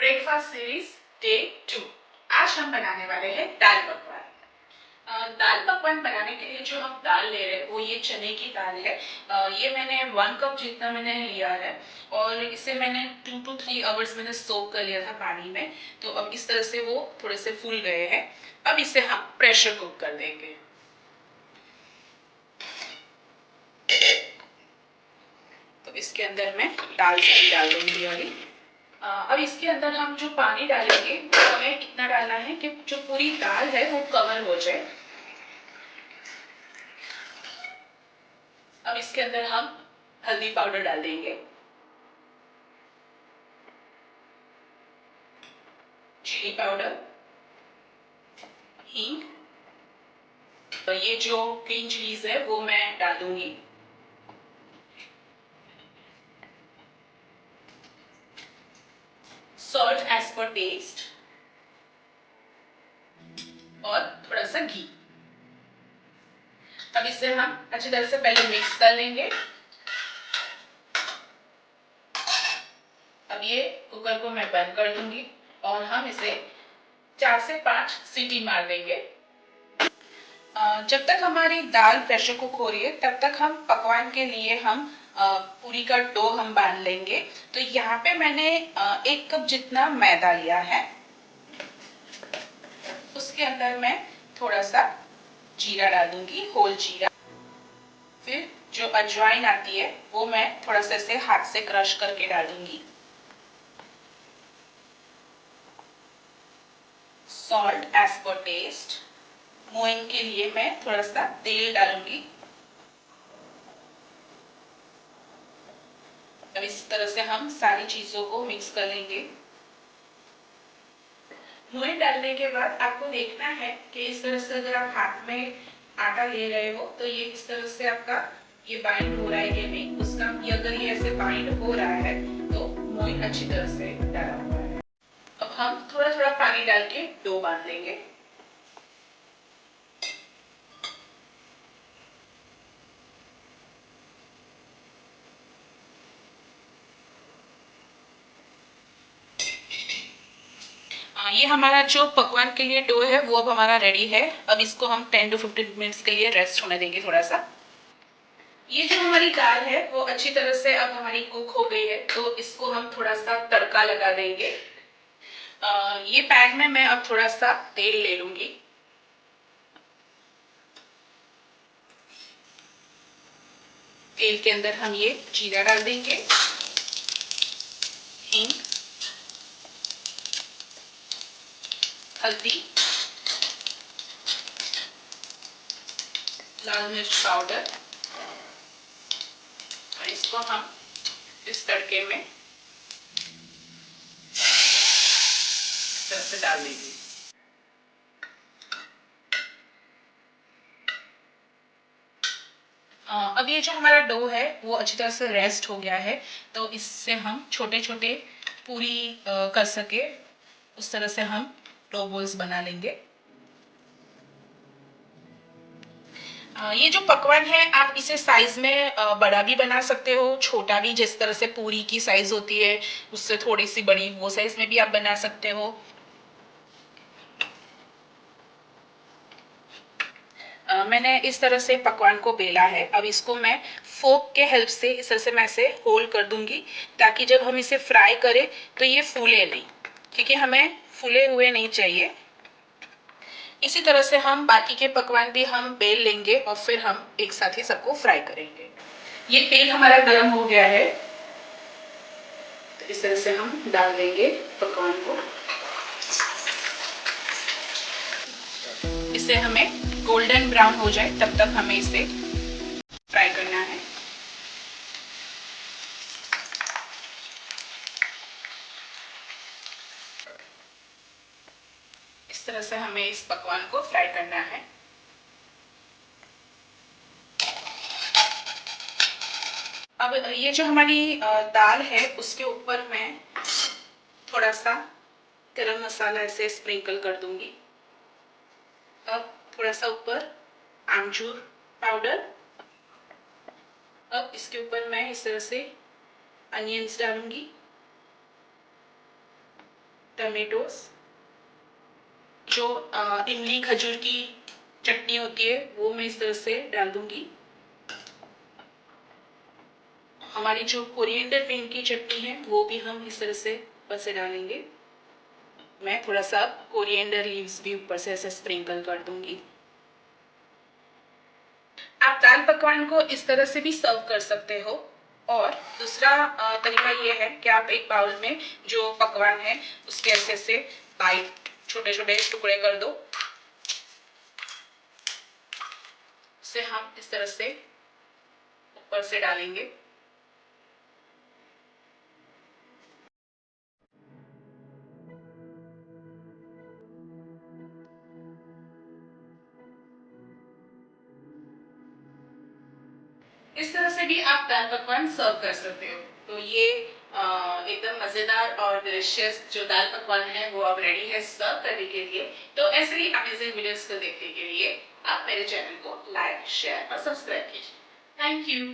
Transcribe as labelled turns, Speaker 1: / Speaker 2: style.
Speaker 1: Breakfast series day 2। आज हम बनाने वाले हैं दाल पकवान। दाल पकवान बनाने के लिए जो हम दाल ले रहे हैं वो ये चने की दाल है। ये मैंने 1 कप जितना मैंने लिया है और इसे मैंने 2 to 3 आवर्स मैंने सोक कर लिया था पानी में। तो अब इस तरह से वो थोड़े से फूल गए हैं। अब इसे हम प्रेशर कुक कर देंगे। तो इसके अंदर मैं दाल सारी डाल दूंगी वाली। अब इसके अंदर हम जो पानी डालेंगे वो हमें कितना डालना है कि जो पूरी दाल है वो कवर हो जाए। अब इसके अंदर हम हल्दी पाउडर डाल देंगे, चिली पाउडर, हींग। तो ये जो ग्रीन चिलीज है वो मैं डाल दूंगी। सॉल्ट एज पर टेस्ट और थोड़ा सा घी। अब इसे हम अच्छी तरह से पहले मिक्स कर लेंगे। अब ये कुकर को मैं बंद कर दूंगी और हम इसे 4 से 5 सीटी मार देंगे। जब तक हमारी दाल प्रेशर कुक हो रही है तब तक हम पकवान के लिए हम पूरी का डो हम बांध लेंगे। तो यहाँ पे मैंने 1 कप जितना मैदा लिया है। उसके अंदर मैं थोड़ा सा जीरा डालूंगी, होल जीरा। फिर जो अजवाइन आती है वो मैं थोड़ा सा इसे हाथ से क्रश करके डालूंगी। Salt as per taste. मोइंग के लिए मैं थोड़ा सा तेल डालूंगी। अब इस तरह से हम सारी चीजों को मिक्स कर लेंगे। मोइन डालने के बाद आपको देखना है कि इस तरह से अगर आप हाथ में आटा ले रहे हो तो ये इस तरह से आपका ये बाइंड हो रहा है कि नहीं, उसका अगर ये ऐसे बाइंड हो रहा है तो मोइन अच्छी तरह से डाला हुआ है। अब हम थोड़ा थोड़ा पानी डाल के डो बांध लेंगे। ये हमारा जो पकवान के लिए डो है वो अब हमारा रेडी है। अब इसको हम 10 to 15 मिनट्स के लिए रेस्ट होने देंगे थोड़ा सा। ये जो हमारी दाल है वो अच्छी तरह से अब हमारी कुक हो गई है, तो इसको हम थोड़ा सा तड़का लगा देंगे। ये पैन में मैं अब थोड़ा सा तेल ले लूंगी। तेल के अंदर हम ये जीरा डाल देंगे, हींग, हल्दी, लाल मिर्च पाउडर और इसको हम इस तड़के में इस तरह से डाल देंगे। अब ये जो हमारा डो है वो अच्छी तरह से रेस्ट हो गया है, तो इससे हम छोटे छोटे पूरी कर सके उस तरह से हम डो बॉल्स बना लेंगे। ये जो पकवान है आप इसे साइज में बड़ा भी बना सकते हो, छोटा भी, जिस तरह से पूरी की साइज होती है उससे थोड़ी सी बड़ी वो साइज में भी आप बना सकते हो। मैंने इस तरह से पकवान को बेला है। अब इसको मैं फोक के हेल्प से इस तरह से मैं इसे होल्ड कर दूंगी ताकि जब हम इसे फ्राई करें तो ये फूले नहीं, क्योंकि हमें फूले हुए नहीं चाहिए। इसी तरह से हम बाकी के पकवान भी हम बेल लेंगे और फिर हम एक साथ ही सबको फ्राई करेंगे। ये तेल हमारा गर्म हो गया है, तो इस तरह से हम डाल देंगे पकवान को। इसे हमें गोल्डन ब्राउन हो जाए तब तक हमें इसे फ्राई करना है। इस तरह से हमें इस पकवान को फ्राई करना है। अब ये जो हमारी दाल है उसके ऊपर मैं थोड़ा सा गरम मसाला ऐसे स्प्रिंकल कर दूंगी। अब थोड़ा सा ऊपर आमचूर पाउडर। अब इसके ऊपर मैं इस तरह से अनियंस डालूंगी। टमेटोस, जो इमली खजूर की चटनी होती है वो मैं इस तरह से डाल दूंगी। हमारी जो कोरिएंडर पिन की चटनी है वो भी हम इस तरह से ऊपर से डालेंगे। मैं थोड़ा सा कोरिएंडर लीव्स भी ऊपर से ऐसे स्प्रिंकल कर दूंगी। आप दाल पकवान को इस तरह से भी सर्व कर सकते हो। और दूसरा तरीका ये है कि आप एक बाउल में जो पकवान है उसके ऐसे से बाइट छोटे छोटे टुकड़े कर दो। उसे हम इस तरह से ऊपर से डालेंगे। इस तरह से भी आप दाल पकवान सर्व कर सकते हो। तो ये एकदम मजेदार और डिलिशियस जो दाल पकवान है वो अब रेडी है सर्व करने के लिए। तो ऐसे ही अमेजिंग वीडियोस को देखने के लिए आप मेरे चैनल को लाइक, शेयर और सब्सक्राइब कीजिए। Thank you.